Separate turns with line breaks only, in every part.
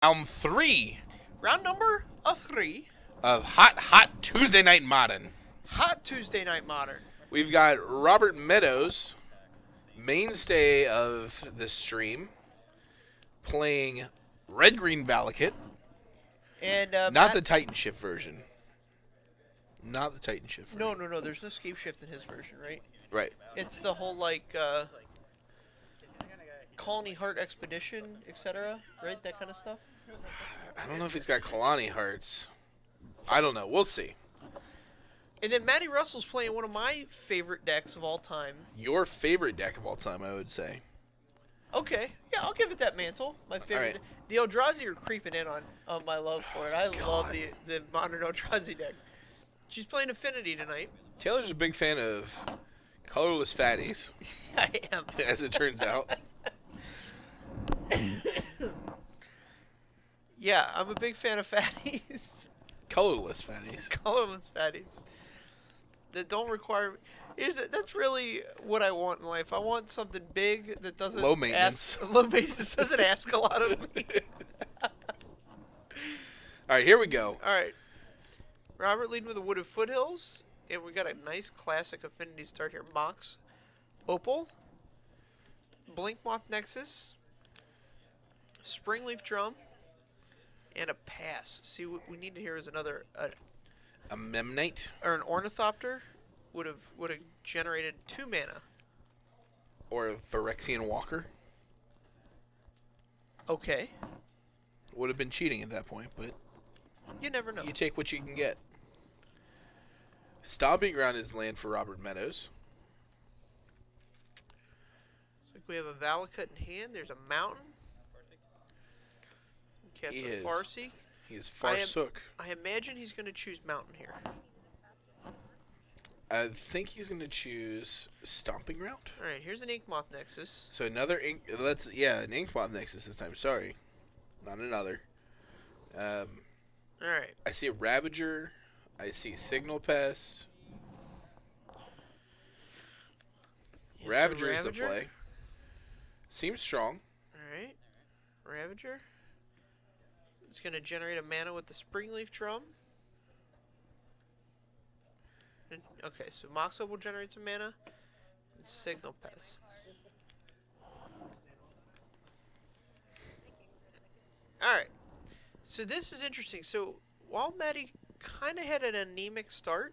Round 3
Round number 3.
of Hot Tuesday Night Modern.
Hot Tuesday Night Modern.
We've got Robert Meadows, mainstay of the stream, playing Red-Green Valakut.
And
Not the Titan Shift version. Not the Titan Shift version.
No. There's no Scape Shift in his version, right?
Right.
It's the whole, like, Colony Heart Expedition, etc., right? That kind of stuff?
I don't know if he's got Kalani Hearts. I don't know. We'll see.
And then Maddie Russell's playing one of my favorite decks of all time.
Your favorite deck of all time, I would say.
Okay. Yeah, I'll give it that mantle. My favorite.
Right.
The Eldrazi are creeping in on my love for it. I love the modern Eldrazi deck. She's playing Affinity tonight.
Taylor's a big fan of colorless fatties,
I am.
as it turns out.
Yeah, I'm a big fan of fatties.
Colorless fatties.
Colorless fatties. That don't require... That's really what I want in life. I want something big that doesn't...
Low maintenance.
Low maintenance doesn't ask a lot of me.
All right, here we go.
All right. Robert leading with the Wooded Foothills. And we got a nice classic Affinity start here. Mox, Opal, Blinkmoth Nexus, Springleaf Drum, and a pass. See, what we need to hear is another...
A Memnite.
Or an Ornithopter would have generated 2 mana.
Or a Phyrexian Walker.
Okay.
Would have been cheating at that point, but...
You never know.
You take what you can get. Stomping Ground is land for Robert Meadows.
Looks like we have a Valakut in hand. There's a mountain. Cast a Farseek.
He is Farsook.
I imagine he's going to choose mountain here.
I think he's going to choose Stomping Ground.
All right, here's an Inkmoth Nexus.
So another an Inkmoth Nexus this time. Sorry, not another.
All right.
I see a Ravager. I see Signal Pest.
Yes,
Ravager is the play. Seems strong.
All right. Ravager. It's going to generate a mana with the Springleaf Drum. And, okay, so Moxo will generate some mana. And Signal Pest. Alright. So this is interesting. So while Maddie kind of had an anemic start,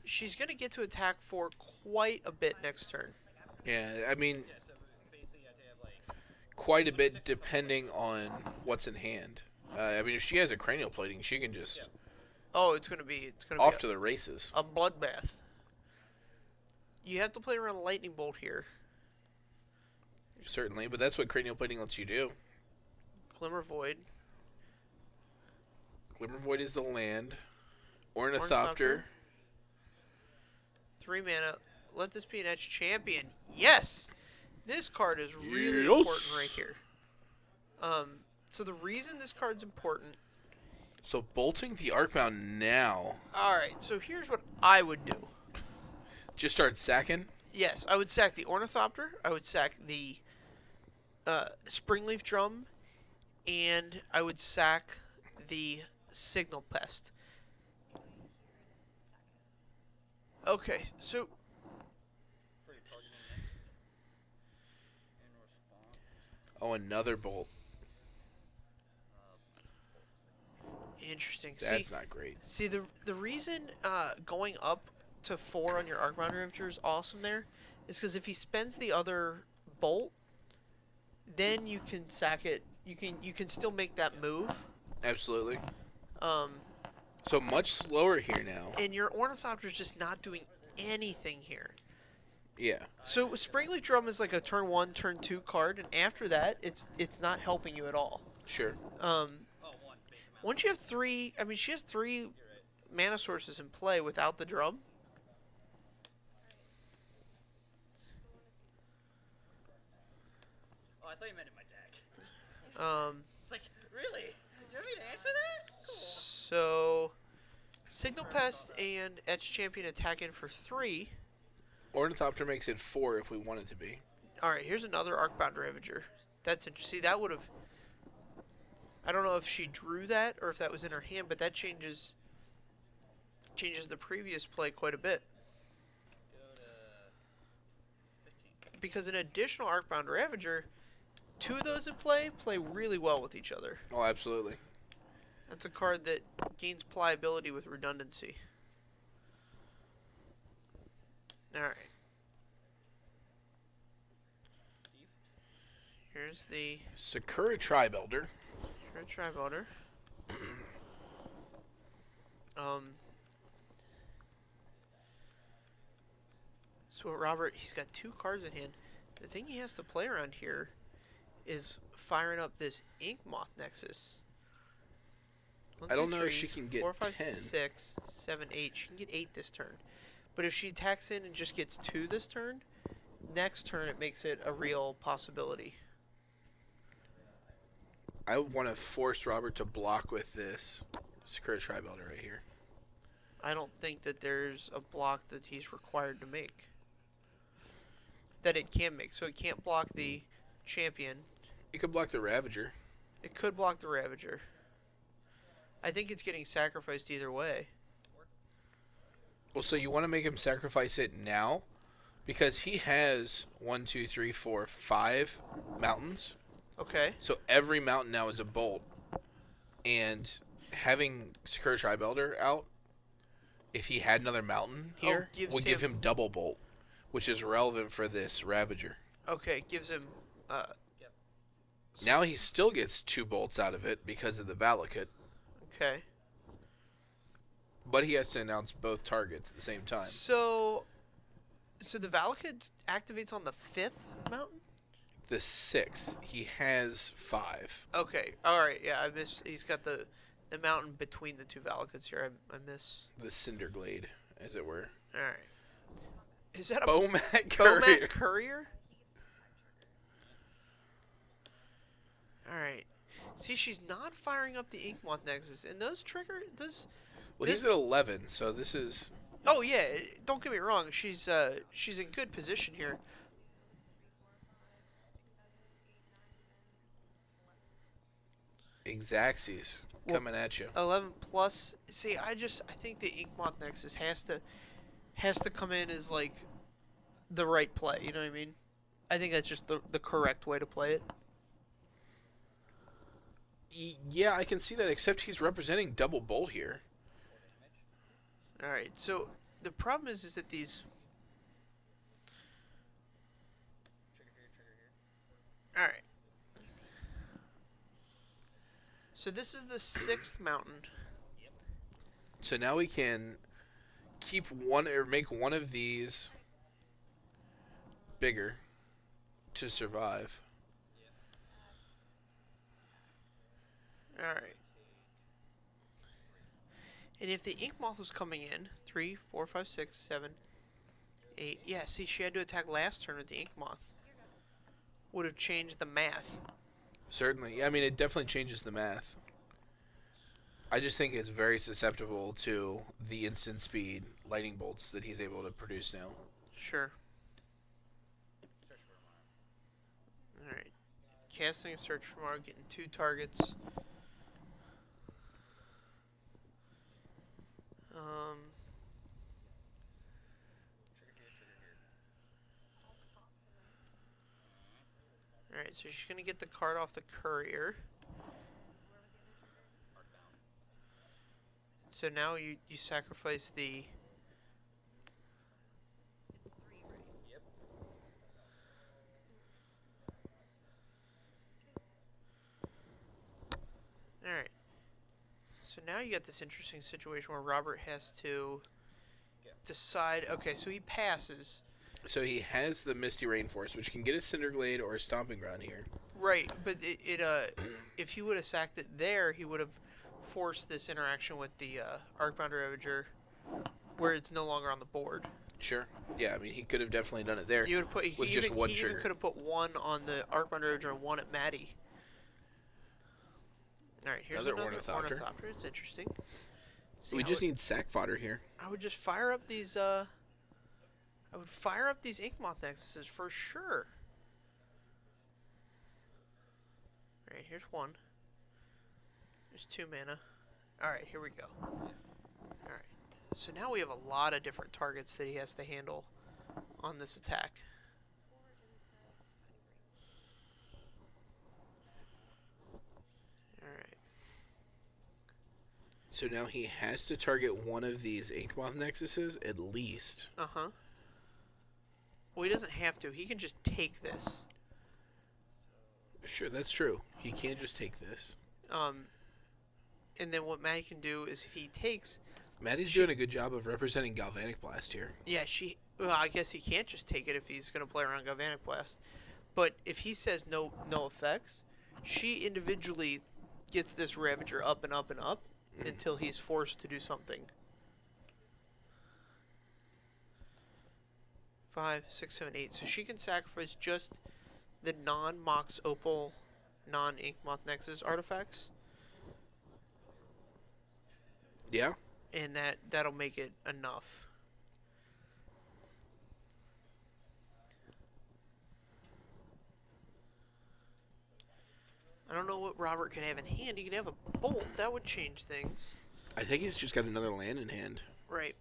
she's going to get to attack for quite a bit next turn.
Yeah, I mean, quite a bit depending on what's in hand. I mean, if she has a cranial plating, she can just...
Oh, it's gonna be
off to the races.
A bloodbath. You have to play around Lightning Bolt here.
Certainly, but that's what cranial plating lets you do.
Glimmer Void.
Glimmer Void is the land. Ornithopter.
3 mana. Let this be an Etched Champion. Yes! This card is really important right here. So the reason this card's important...
So bolting the Arcbound now.
Alright, so here's what I would do.
Just start sacking?
Yes, I would sack the Ornithopter. I would sack the Springleaf Drum. And I would sack the Signal Pest. Okay, so...
Oh, another bolt.
Interesting.
That's not great.
See, the reason going up to 4 on your Arcbound Ravager is awesome there is because if he spends the other bolt, then you can sack it. You can still make that move.
Absolutely. So much slower here now.
And your Ornithopter's just not doing anything here.
Yeah.
So Springleaf Drum is like a turn 1, turn 2 card, and after that, it's not helping you at all.
Sure.
Once you have 3, I mean, she has 3 mana sources in play without the drum.
Oh, I thought you meant in my deck. It's like, really? You want me to answer that? Cool.
So, Signal Pest and Etched Champion attack in for 3.
Ornithopter makes it 4 if we want it to be.
Alright, here's another Arcbound Ravager. That's interesting. See, that would have... if she drew that or if that was in her hand, but that changes the previous play quite a bit.
Go to 15.
Because an additional Arcbound Ravager, 2 of those in play really well with each other.
Oh, absolutely.
That's a card that gains pliability with redundancy. Alright.
Steve?
Here's the
Sakura Tribuilder.
Tri-Builder. So Robert, he's got 2 cards in hand. The thing he has to play around here is firing up this Ink Moth Nexus. 1,
I
2,
don't know if
3,
she can get
4, 5,
10.
6, 7, 8. She can get 8 this turn. But if she attacks in and just gets 2 this turn, next turn it makes it a real possibility.
I want to force Robert to block with this Sakura Tribuilder right here.
I don't think that there's a block that he's required to make. That it can make. So it can't block the champion.
It could block the Ravager.
It could block the Ravager. I think it's getting sacrificed either way.
Well, so you want to make him sacrifice it now? Because he has 1, 2, 3, 4, 5 mountains.
Okay.
So every mountain now is a bolt. And having Sakura Tribuilder out, if he had another mountain here, would give him double bolt, which is relevant for this Ravager.
Okay, gives him...
Now he still gets 2 bolts out of it because of the Valakut,
Okay.
but he has to announce both targets at the same time.
So the Valakut activates on the 5th mountain?
The 6th, he has 5.
Okay. Alright, yeah, I miss... He's got the mountain between the 2 Valakuts here. I miss...
The Cinder Glade, as it were.
Alright. Is that a...
Bomat Courier.
Bomat Courier? Alright. See, she's not firing up the Ink Moth Nexus. And those trigger...
Well, he's at 11, so this is...
Oh, yeah. Don't get me wrong. She's in good position here.
Exacxies coming at you.
11 plus. See, I think the Ink Moth Nexus has to come in as, like, the right play. You know what I mean? I think that's just the correct way to play it.
Yeah, I can see that, except he's representing double bolt here.
Alright, so the problem is that these...
Trigger here.
Alright. So this is the 6th mountain.
So now we can keep one, or make one of these bigger to survive.
Alright. And if the Ink Moth was coming in, 3, 4, 5, 6, 7, 8. Yeah, see, she had to attack last turn with the Ink Moth. Would have changed the math.
Certainly. I mean, it definitely changes the math. I just think it's very susceptible to the instant speed lightning bolts that he's able to produce now.
Sure. Alright. Casting a search for Mara, getting 2 targets. Alright, so she's gonna get the card off the Courier. So now you sacrifice the...
Yep.
Alright. So now you got this interesting situation where Robert has to decide... Okay, so he passes.
So he has the Misty Rainforest, which can get a Cinderglade or a Stomping Ground here.
Right, but if he would have sacked it there, he would have forced this interaction with the Arcbound Ravager, where it's no longer on the board.
Sure. Yeah, I mean, he could have definitely done it there
He would have put
with just one
he
trigger.
even could have put 1 on the Arcbound Ravager and 1 at Maddie. All right, here's another Ornithopter. It's interesting. See,
We just need sack fodder here.
I would just fire up these. I would fire up these Ink Moth Nexuses for sure. All right, here's 1. There's 2 mana. Alright, here we go. Alright. So now we have a lot of different targets that he has to handle on this attack. Alright.
So now he has to target one of these Inkmoth Nexuses at least.
Uh-huh. Well, he doesn't have to. He can just take this.
Sure, that's true. He can't just take this.
And then what Maddie can do is if he takes...
Maddie's doing a good job of representing Galvanic Blast here.
Yeah, well, I guess he can't just take it if he's going to play around Galvanic Blast. But if he says no effects, she individually gets this Ravager up and up and up until he's forced to do something. 5, 6, 7, 8. So she can sacrifice just the non-Mox Opal, non-Inkmoth Nexus artifacts.
Yeah.
And that'll make it enough. I don't know what Robert could have in hand. He could have a bolt. That would change things.
I think he's just got another land in hand.
Right.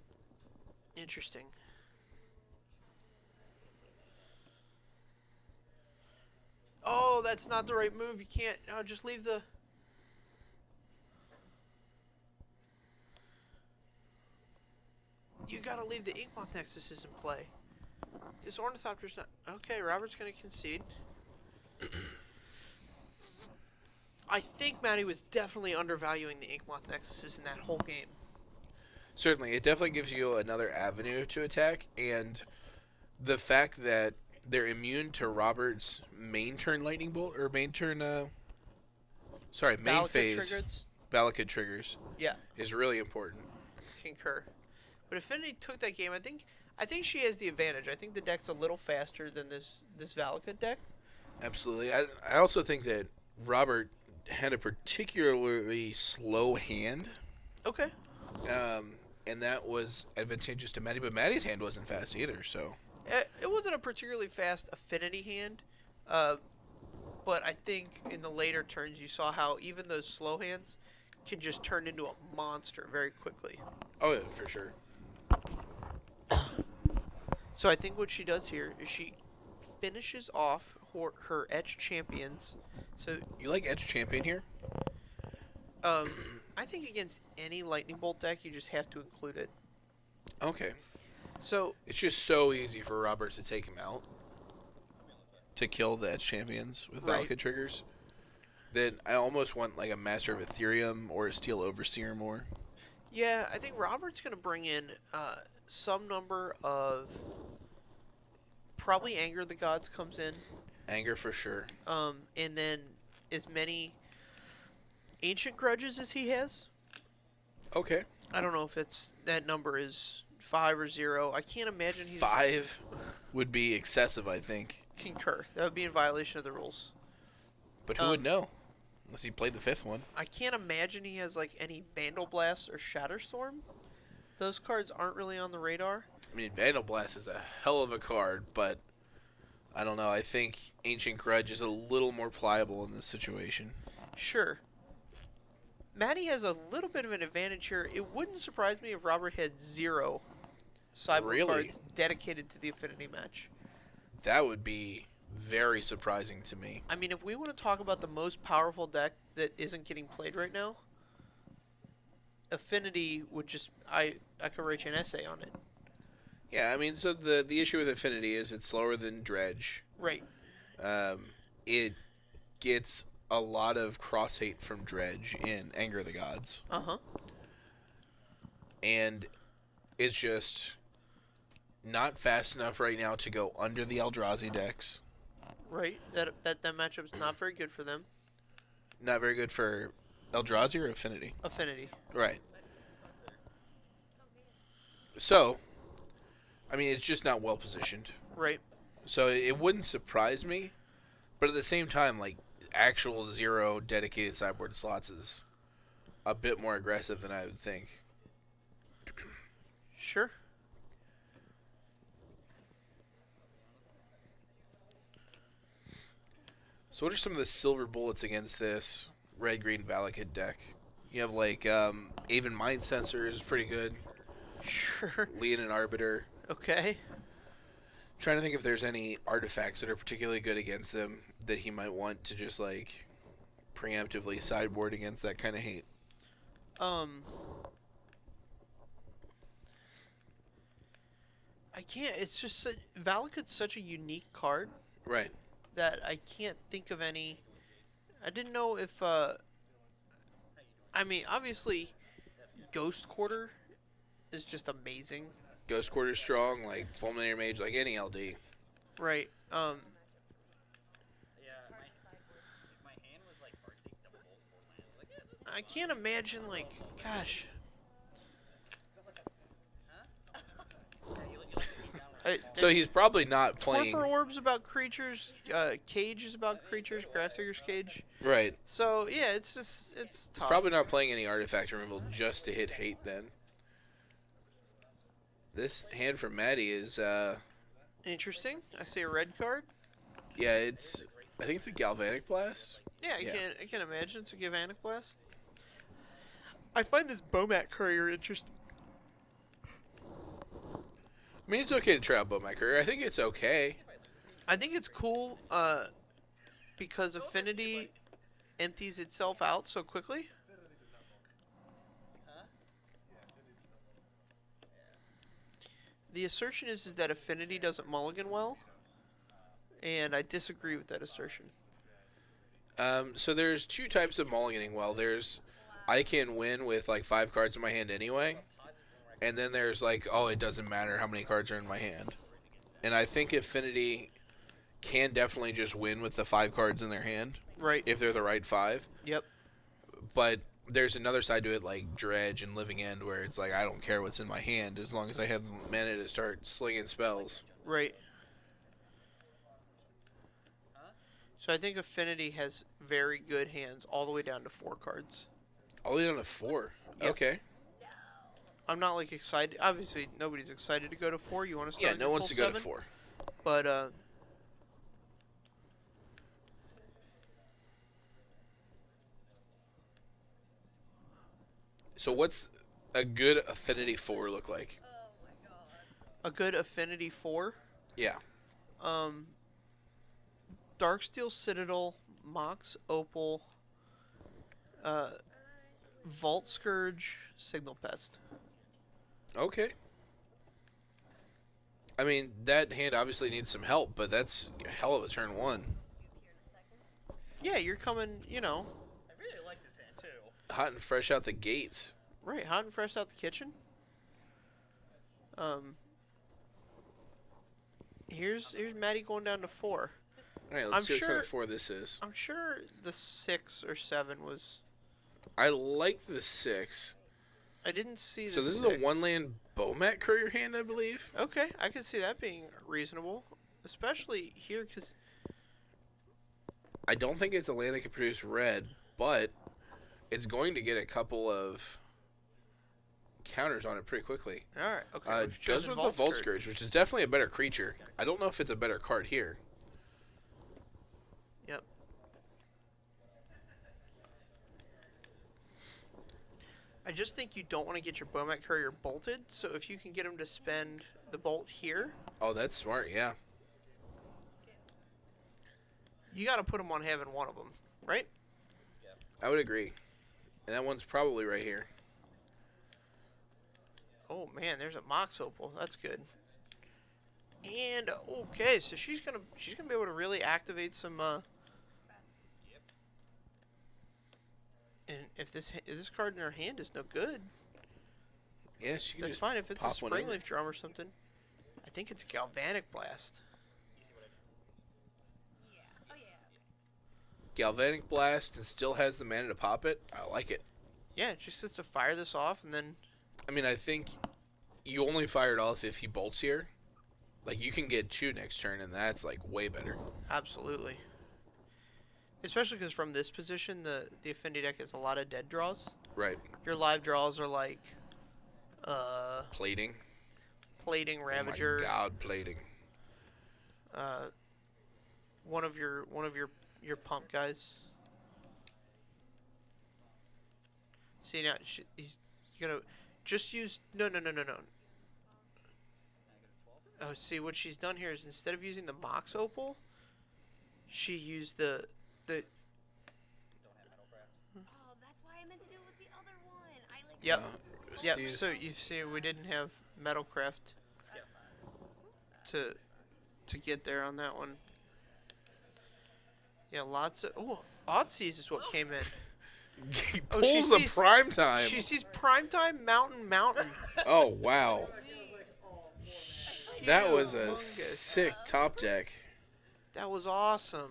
Interesting. Oh, that's not the right move. You can't... No, just leave the... You gotta leave the Inkmoth Nexuses in play. This Ornithopter's not... Okay, Robert's gonna concede. I think Maddie was definitely undervaluing the Inkmoth Nexuses in that whole game.
Certainly, it definitely gives you another avenue to attack, and the fact that they're immune to Robert's main turn Lightning Bolt, or main turn, main
Valakut
phase
triggers?
Valakut triggers.
Yeah.
Is really important.
Concur. But Affinity took that game. I think she has the advantage. I think the deck's a little faster than this Valakut deck.
Absolutely. I also think that Robert had a particularly slow hand.
Okay.
And that was advantageous to Maddie, but Maddie's hand wasn't fast either, so...
It wasn't a particularly fast Affinity hand, but I think in the later turns you saw how even those slow hands can just turn into a monster very quickly.
Oh, yeah, for sure.
So I think what she does here is she finishes off her Etched Champions. So
you like Etched Champion here?
I think against any Lightning Bolt deck, you just have to include it.
Okay.
So
it's just so easy for Robert to take him out, to kill the Etched Champions with Valakut triggers, that I almost want like a Master of Ethereum or a Steel Overseer more.
Yeah, I think Robert's going to bring in some number of... Probably Anger of the Gods comes in.
Anger for sure.
And then as many Ancient Grudges as he has.
Okay.
I don't know if that number is 5 or 0. I can't imagine he's...
5 would be excessive, I think.
Concur. That would be in violation of the rules.
But who would know? Unless he played the 5th one.
I can't imagine he has like any Vandal Blast or Shatterstorm. Those cards aren't really on the radar.
I mean, Vandal Blast is a hell of a card, but I don't know. I think Ancient Grudge is a little more pliable in this situation.
Sure. Maddie has a little bit of an advantage here. It wouldn't surprise me if Robert had 0 sideboard cards dedicated to the Affinity match.
That would be very surprising to me.
I mean, if we want to talk about the most powerful deck that isn't getting played right now, Affinity would just... I could write you an essay on it.
Yeah, I mean, so the issue with Affinity is it's slower than Dredge.
Right.
It gets a lot of cross-hate from Dredge in Anger of the Gods.
Uh-huh.
And it's just not fast enough right now to go under the Eldrazi decks.
Right. That matchup's not very good for them.
Not very good for Eldrazi or Affinity?
Affinity.
Right. So, I mean, it's just not well positioned.
Right.
So it wouldn't surprise me, but at the same time, like, actual 0 dedicated sideboard slots is a bit more aggressive than I would think.
Sure.
So what are some of the silver bullets against this red-green Valakut deck? You have like Aven Mind Sensor is pretty good.
Sure.
Leon Arbiter.
Okay.
Trying to think if there's any artifacts that are particularly good against them that he might want to just like preemptively sideboard against that kind of hate.
I can't. It's just Valakut's such a unique card.
Right.
That I can't think of any. I didn't know if. I mean, obviously, Ghost Quarter is just amazing.
Ghost Quarter strong, like Fulminator Mage, like any LD.
Right.
Yeah, my hand was like Farseek double bolt full land. Like, yeah, this is
I can't imagine, like, gosh.
So he's probably not playing.
Torpor Orb's about creatures. Cage is about creatures. Graph Figures Cage.
Right.
So yeah, it's just it's tough.
He's probably not playing any artifact removal just to hit hate then. This hand from Maddie is
interesting. I see a red card.
Yeah, I think it's a Galvanic Blast.
Yeah, I can imagine it's a Galvanic Blast. I find this Bomat Courier interesting.
I mean, it's okay to try out Bomat Courier. I think it's okay.
I think it's cool because Affinity empties itself out so quickly. The assertion is that Affinity doesn't mulligan well, and I disagree with that assertion.
So there's two types of mulliganing well. There's I can win with like 5 cards in my hand anyway. And then there's like, oh, it doesn't matter how many cards are in my hand. And I think Affinity can definitely just win with the 5 cards in their hand.
Right.
If they're the right 5.
Yep.
But there's another side to it like Dredge and Living End where it's like I don't care what's in my hand as long as I have mana to start slinging spells.
Right. So I think Affinity has very good hands all the way down to 4 cards.
All the way down to 4?
Yep.
Okay.
I'm not like excited. Obviously, nobody's excited to go to 4. You want to start?
Yeah, no one's to go to 4.
But
so what's a good Affinity 4 look like?
A good Affinity 4?
Yeah.
Darksteel Citadel, Mox Opal, Vault Scourge, Signal Pest.
Okay. I mean, that hand obviously needs some help, but that's a hell of a turn 1.
Yeah, you're coming, you know.
I really like this hand too.
Hot and fresh out the gates.
Right, hot and fresh out the kitchen. Here's Maddie going down to 4.
All right, let's see what kind of 4 this is.
I'm sure the 6 or 7 was.
I like the 6.
I didn't see the
So this
6.
is a 1-land Bomat Courier hand, I believe.
Okay, I can see that being reasonable, especially here because
I don't think it's a land that can produce red, but it's going to get a couple of counters on it pretty quickly.
all right. Okay,
Goes with the Vault Scourge, which is definitely a better creature. I don't know if it's a better card here.
Yep. I just think you don't want to get your Bomat Courier bolted, so if you can get him to spend the bolt here,
Oh, that's smart, yeah.
you got to put him on having one of them, right?
I would agree. And that one's probably right here.
Oh man, there's a Mox Opal. That's good. And okay, so she's gonna be able to really activate some. And if this card in her hand is no good,
Yeah, she can
that's
just
fine. If it's a
pop one in.
Springleaf Drum or something, I think it's Galvanic Blast.
Galvanic Blast and still has the mana to pop it. I like it.
Yeah, it just has to fire this off and then.
I mean, I think you only fire it off if he bolts here. Like, you can get 2 next turn, and that's, like, way better.
Absolutely. Especially because from this position, the Affinity deck has a lot of dead draws.
Right.
Your live draws are like,
Plating.
Plating, Ravager.
Oh my god, plating.
One of your pump guys. See now, he's gonna just use no. Oh, see what she's done here is instead of using the Mox Opal, she used the.
Oh, that's why I meant to do it with the other one. I like.
Yep. Yep.
Sees-
So you see, we didn't have Metalcraft to get there on that one. Yeah, lots of Oddseas is what came in.
He
Oh, she
pulls the
sees-
prime time.
She sees Primetime Mountain.
Oh wow, that was a
Humongous.
sick top deck.
That was awesome.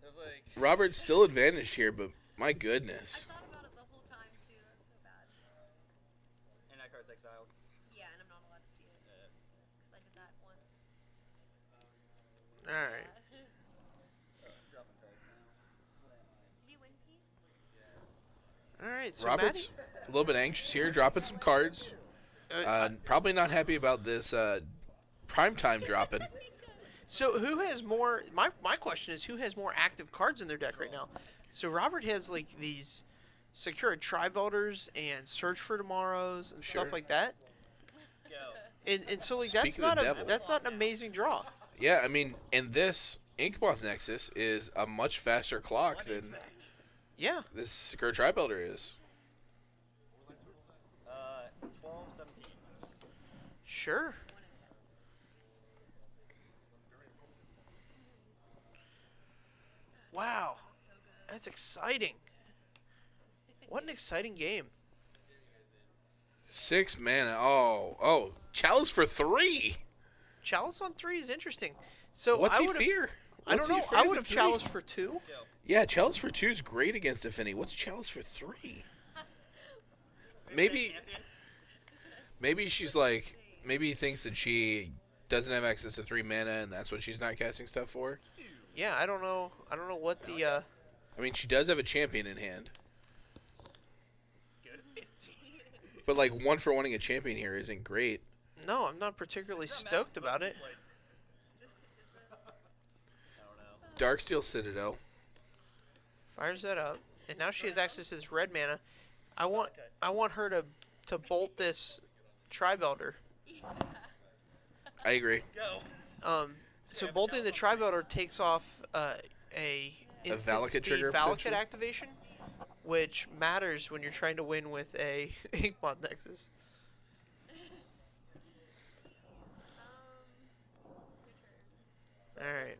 There's like.
Robert's still advantaged here, but my
I
goodness.
thought about it the whole time too. That's so bad.
And that card's exiled.
Yeah, and I'm not allowed to see it because I did that once.
All right.
Dropping cards now.
Did you win, Pete?
All right. So
Robert's a little bit anxious here, dropping some cards.
Maddie,
Probably not happy about this prime time dropping.
so who has more? My question is, who has more active cards in their deck right now? So Robert has like these Secure Tri-Builders and Search for Tomorrows and
Sure.
stuff like that.
Go.
And so like
Speak of the devil.
that's not an amazing draw.
Yeah, I mean, and this Inkmoth Nexus is a much faster clock than
Yeah.
this Secure Tri-Builder is.
12, 17.
Sure. Wow. That's exciting. What an exciting game.
6 mana. Oh, Chalice for 3.
Chalice on 3 is interesting. So
What's
I
he
would've-
fear?
I
What's
don't
he
know.
afraid
I
of
would
the
have
3?
Chalice for 2.
Go.
Yeah, Chalice for 2 is great against Affinity. What's Chalice for 3? Maybe she's like, maybe he thinks that she doesn't have access to 3 mana and that's what she's not casting stuff for.
Yeah, I don't know. I don't know what the
I mean, she does have a champion in hand.
Good.
But like 1-for-1ing a champion here isn't great.
No, I'm not particularly stoked about it.
I don't know.
Darksteel Citadel.
Fires that up, and now she has access to this red mana. I want her to bolt this Tri-Builder.
I agree.
Go.
So bolting the Tri-Builder takes off a instant
Valakut
speed
trigger,
Valakut
potentially?
activation, which matters when you're trying to win with a Inkmoth Nexus. All right.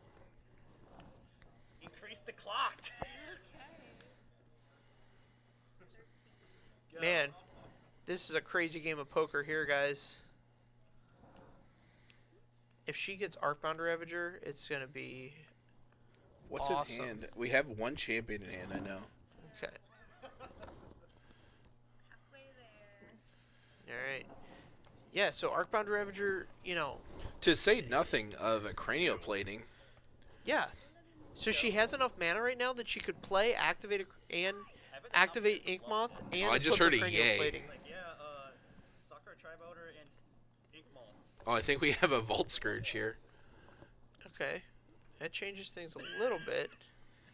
Increase the clock. Go.
Man, this is a crazy game of poker here, guys. If she gets Arcbound Ravager, it's going to be
What's
awesome.
in hand? We have one champion in hand, I know.
okay.
Halfway there.
All right. Yeah, so Arcbound Ravager, you know,
To say nothing of a cranioplating.
yeah. So she has enough mana right now that she could play, activate activate Inkmoth, and
I just
equip
heard
the
a yay.
Cranioplating.
Like, yeah, Sakura Tri-Boulder and Inkmoth.
Oh, I think we have a Vault Scourge here.
Okay. That changes things a little bit.
I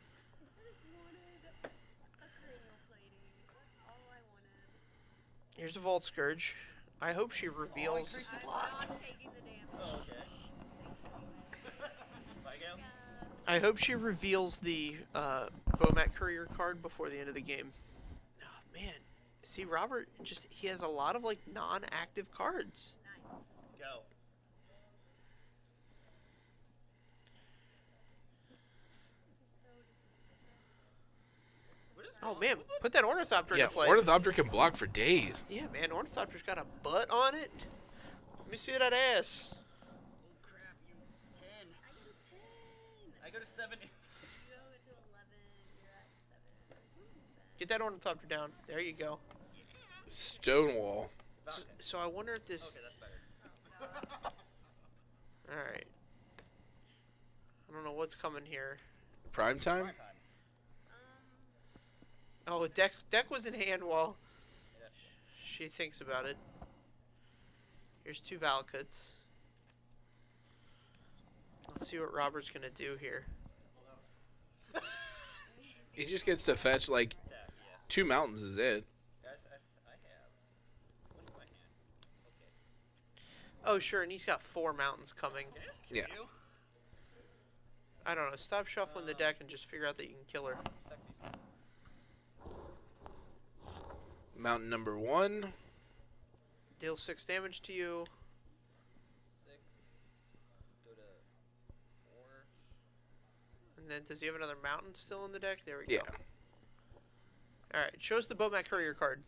just wanted a cranial plating. That's all I wanted.
Here's the Vault Scourge. I hope she reveals.
increase the
I'm
clock.
not taking the damage.
Oh, okay.
Thanks anyway.
If I go.
I hope she reveals the Bomat Courier card before the end of the game. Oh man, see Robert he has a lot of like non-active cards.
Go. What is
Oh
wrong?
man, put that Ornithopter
Yeah,
into play.
Ornithopter can block for days.
Yeah, man, Ornithopter's got a butt on it. Let me see that ass.
Oh crap, you 10. I go to 7.
You go to 11. You're at 7.
Get that Ornithopter down. There you go.
Stonewall.
So I wonder if this.
Okay, that's better.
All right. I don't know what's coming here.
Prime time?
Prime time.
Oh, deck was in hand while she thinks about it. Here's 2 Valakuts. Let's see what Robert's gonna do here.
He just gets to fetch like 2 mountains is it.
Oh, sure, and he's got 4 mountains coming.
Yeah.
I don't know. Stop shuffling the deck and just figure out that you can kill her.
Mountain number 1.
Deal 6 damage to you.
6. Go to 4.
And then, does he have another mountain still in the deck? There we
Yeah.
go. Alright, show us the Bomat Courier card.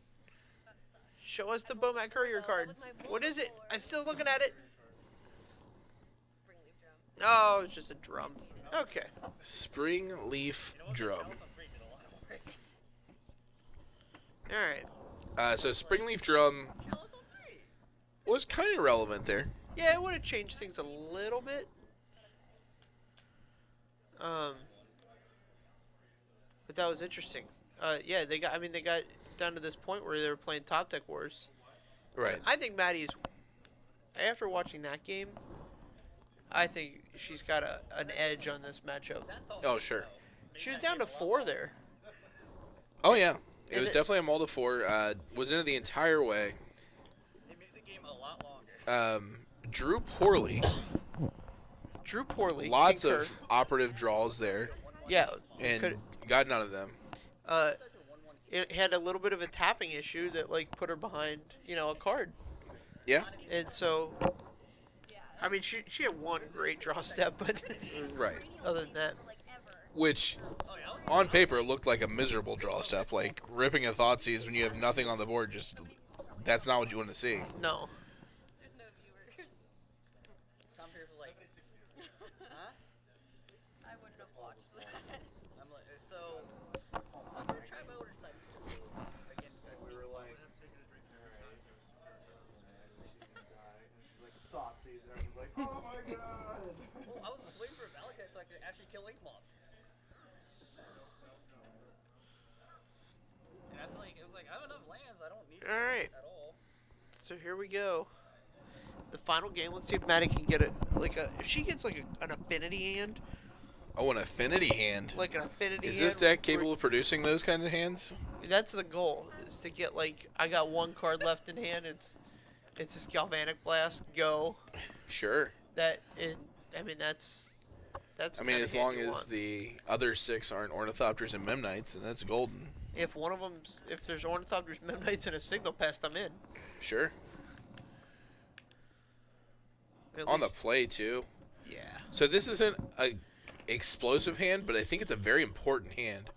Show us the Bomat Courier card. What is it? I'm still looking at it.
Springleaf drum.
Oh, it's just a drum. Okay.
Spring leaf drum.
Alright.
So spring leaf drum was kind of relevant there.
Yeah, it would have changed things a little bit. But that was interesting. Yeah, they got down to this point where they were playing Top Deck Wars.
Right.
I think Maddie's, after watching that game, I think she's got an edge on this matchup.
Oh, sure.
She was down to 4 there.
Oh, yeah. It
And
was definitely a mull to 4. Was in it the entire way.
They made the game a lot longer.
Drew poorly.
Drew poorly.
Lots
concur.
of operative draws there.
Yeah.
And got none of them.
It had a little bit of a tapping issue that like put her behind, a card.
Yeah.
And so, I mean, she had one great draw step, but
Right.
other than that,
Which, on paper, looked like a miserable draw step. Like, ripping a Thoughtseize when you have nothing on the board, just, that's not what you want to see.
no.
There's no viewers.
Tom Pierce was like, huh?
I wouldn't have watched that.
I'm like, so try my order stuff. Again, so
We were like, Thoughtseize, and everyone's like, oh my god!
well, I was just waiting for a Valakut so I could actually kill Ink Moth. And I was like, it was like, I have enough lands, I don't need
All right.
at all.
So here we go. The final game. Let's see if Maddie can get it. If she gets an affinity hand,
Oh, an affinity hand.
like an affinity.
Is
hand
this deck
where-
capable of producing those kinds of hands?
That's the goal. Is to get I got 1 card left in hand. It's this Galvanic Blast. Go.
Sure.
I mean that's.
I mean, as long as the other 6 aren't Ornithopters and Memnites, and that's golden.
If one of them's, if there's Ornithopters, Memnites, and a Signal Pest, I'm in.
Sure.
At
On the
least-
play, too.
Yeah.
So this isn't a explosive hand, but I think it's a very important hand.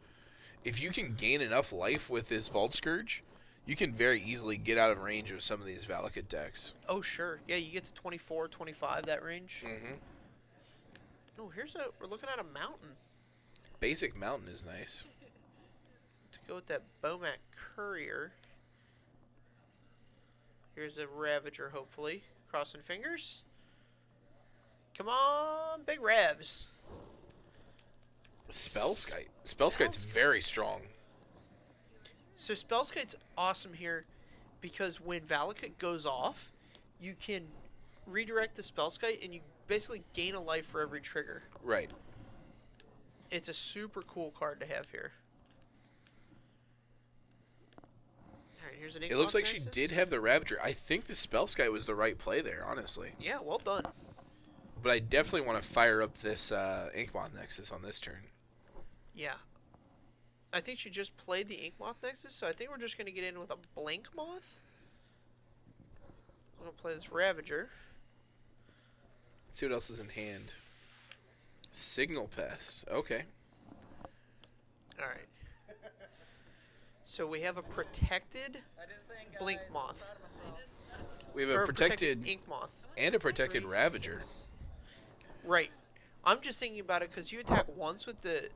If you can gain enough life with this Vault Scourge, you can very easily get out of range of some of these Valakut decks.
Oh sure. Yeah, you get to 24, 25 that range.
Mm-hmm.
No, we're looking at a mountain.
Basic Mountain is nice.
To go with that Bomat Courier. Here's a Ravager, hopefully. Crossing fingers. Come on, big Revs.
Spellskite. Spellskite's very strong.
So Spellskite's awesome here because when Valakut goes off, you can redirect the Spellskite and you basically gain a life for every trigger.
Right.
It's a super cool card to have here. Alright, here's an
It looks
Inkmoth
like she
Nexus.
did have the Ravager. I think the Spellskite was the right play there, honestly.
Yeah, well done.
But I definitely want to fire up this Inkmoth Nexus on this turn.
Yeah. I think she just played the Inkmoth Nexus, so I think we're just going to get in with a Blank Moth. I'm going to play this Ravager.
Let's see what else is in hand. Signal Pest. Okay.
Alright. So we have a protected
I didn't think
Blink Moth.
We have
or
a protected
Ink Moth.
and a protected Ravager.
Right. I'm just thinking about it because you attack once with the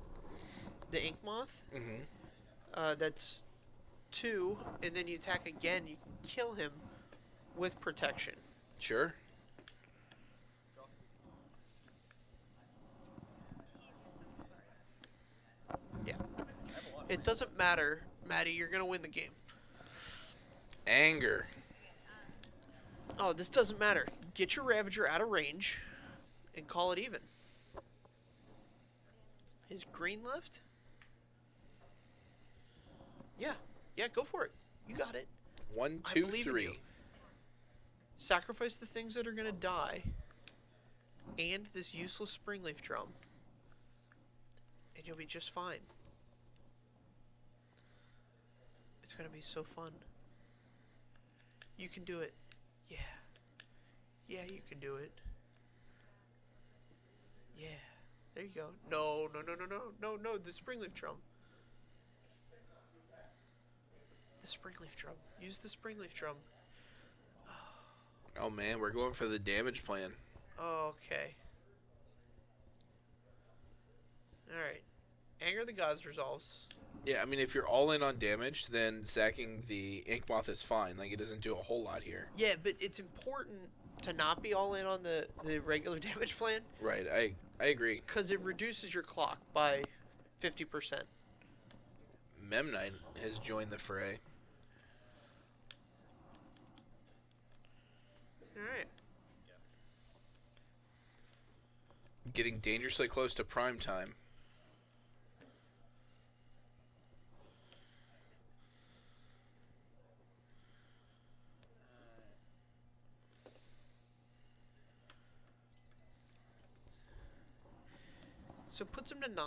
Ink Moth.
Mm-hmm.
That's 2, and then you attack again. You can kill him with protection.
Sure.
Yeah. It doesn't matter, Maddie. You're gonna win the game.
Anger.
Oh, this doesn't matter. Get your Ravager out of range and call it even. Is green left? Yeah, go for it. You got it.
1,
I
2,
believe in
3.
you. Sacrifice the things that are going to die and this useless Springleaf Drum, and you'll be just fine. It's going to be so fun. You can do it. Yeah. Yeah, you can do it. Yeah. There you go. No, no, no, no, no, no, no, the Springleaf Drum. The Springleaf Drum. Use the Springleaf Drum.
Oh, man, we're going for the damage plan.
Okay. Alright. Anger of the Gods resolves.
Yeah, I mean, if you're all in on damage, then sacking the Ink Moth is fine. Like, it doesn't do a whole lot here.
Yeah, but it's important to not be all in on the regular damage plan.
Right, I agree.
Because it reduces your clock by 50%.
Memnite has joined the fray.
Alright.
Getting dangerously close to prime time.
So puts him to 9.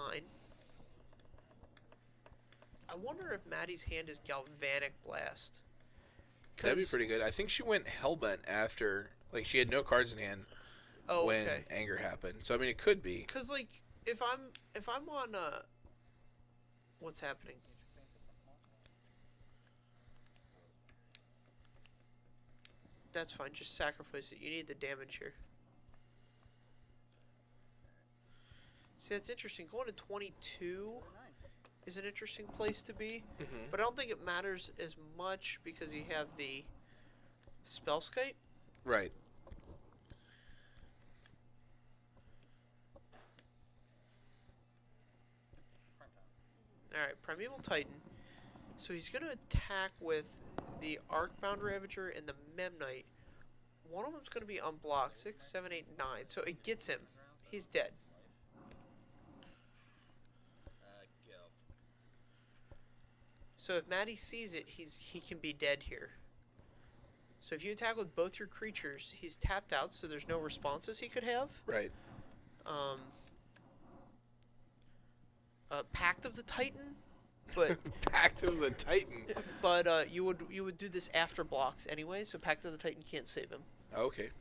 I wonder if Maddie's hand is Galvanic Blast.
That'd be pretty good. I think she went Hellbent after, like, she had no cards in hand when anger happened. So I mean, it could be.
Because like, if I'm on what's happening? That's fine. Just sacrifice it. You need the damage here. See, that's interesting. Going to 22 is an interesting place to be, but I don't think it matters as much because you have the Spellskite.
Right.
Alright, Primeval Titan. So he's going to attack with the Arcbound Ravager and the Memnite. One of them's going to be unblocked. 6, 7, 8, 9. So it gets him. He's dead. So if Maddie sees it, he can be dead here. So if you attack with both your creatures, he's tapped out, so there's no responses he could have.
Right.
Pact of the Titan, but
Pact of the Titan.
But you would do this after blocks anyway, so Pact of the Titan can't save him.
Okay.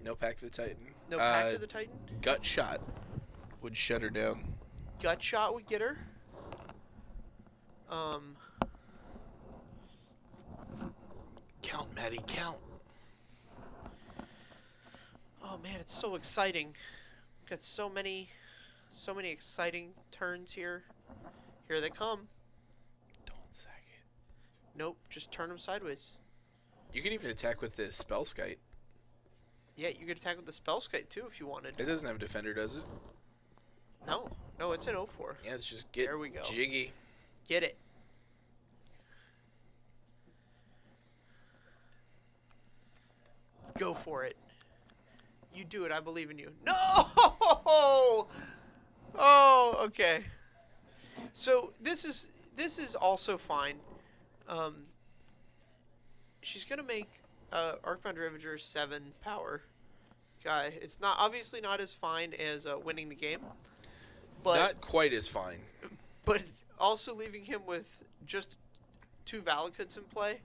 No Pact of the Titan.
No Pact of the Titan.
Gut Shot would shut her down.
Gut Shot would get her.
Count, Maddie, count.
Oh man, it's so exciting. Got so many exciting turns here. Here they come.
Don't sack it.
Nope, just turn them sideways.
You can even attack with this Spellskite.
Yeah, you could attack with the Spellskite too if you wanted.
It doesn't have a defender, does it?
No, it's an 0-4.
Yeah, let's just get
there we go.
jiggy.
Get it. Go for it. You do it. I believe in you. No! Oh, okay. So this is also fine. She's gonna make Arcbound Ravager 7 power guy. It's not obviously not as fine as winning the game, but
not quite as fine.
But also leaving him with just 2 Valakuts in play.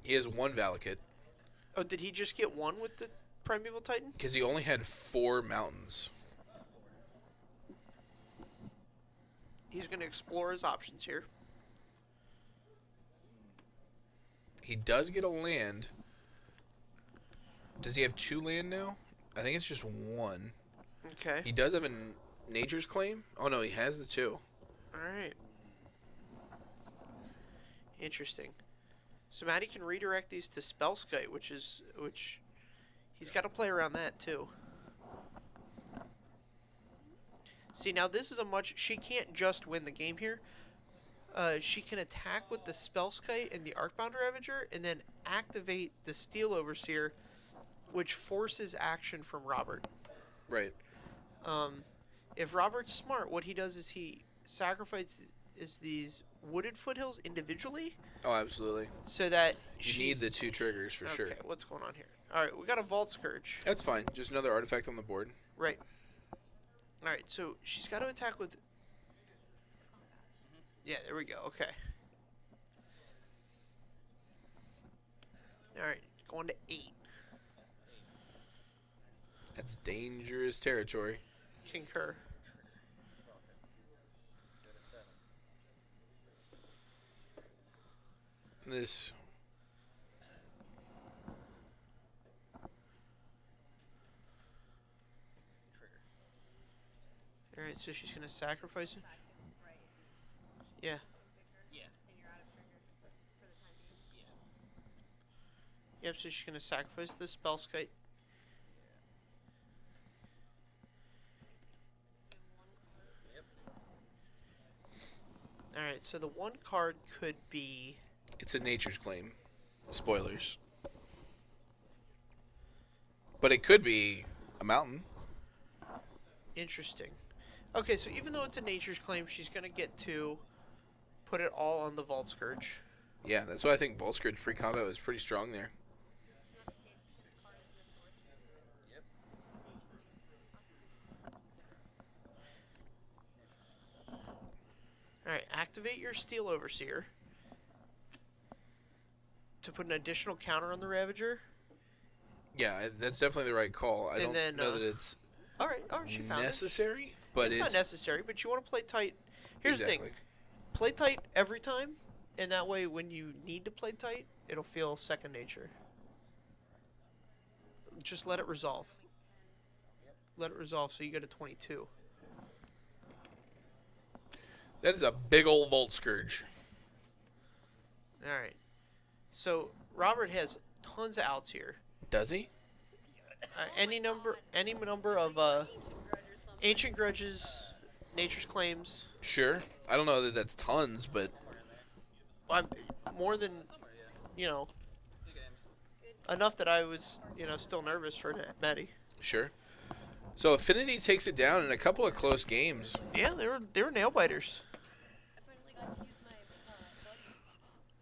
He has 1 Valakut.
Oh, did he just get 1 with the Primeval Titan?
Because he only had 4 mountains.
He's going to explore his options here.
He does get a land. Does he have 2 land now? I think it's just 1.
Okay.
He does have a Nature's Claim. Oh no, he has the 2.
Alright. Interesting. So Maddie can redirect these to Spellskite, which he's got to play around that too. See, now this is she can't just win the game here. She can attack with the Spellskite and the Arcbound Ravager, and then activate the Steel Overseer, which forces action from Robert.
Right.
If Robert's smart, what he does is he sacrifices is these wooded foothills individually,
Oh, absolutely.
so that
You need the 2 triggers for sure.
Okay, what's going on here? All right, we got a Vault Scourge.
That's fine. Just another artifact on the board.
Right. All right, so she's got to attack with. Yeah, there we go. Okay. All right, going to 8.
That's dangerous territory.
Concur.
This.
All right, so she's gonna sacrifice it.
Right.
Yeah.
Yeah.
And you're out of triggers for the time being.
Yep. So she's gonna sacrifice the Spellskite. All right, so the one card could be.
It's a Nature's Claim. Spoilers. But it could be a mountain.
Interesting. Okay, so even though it's a Nature's Claim, she's gonna get to put it all on the Vault Scourge.
Yeah, that's why I think Bolt Scourge free combo is pretty strong there.
Next game shift card is the sorcerer.
Yep.
All right, activate your Steel Overseer to put an additional counter on the Ravager.
Yeah, that's definitely the right call. I
And
don't
then,
know that it's
All right, she found it.
necessary, but
It's not necessary, but you want to play tight. Here's the
exactly.
thing: play tight every time, and that way, when you need to play tight, it'll feel second nature. Just let it resolve. Let it resolve, so you get a 22.
That is a big old Volt Scourge.
All right. So Robert has tons of outs here.
Does he?
Any number of
Ancient grudge or something.
ancient grudges, nature's claims.
Sure. I don't know that that's tons, but
I'm more than
Good games.
enough that I was still nervous for Maddie.
sure. So Affinity takes it down in a couple of close games.
Yeah, they were nail biters.
I finally got to use my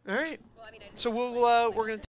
buddy.
All right.
Well, I mean, I didn't
So
have to
we're
play,
gonna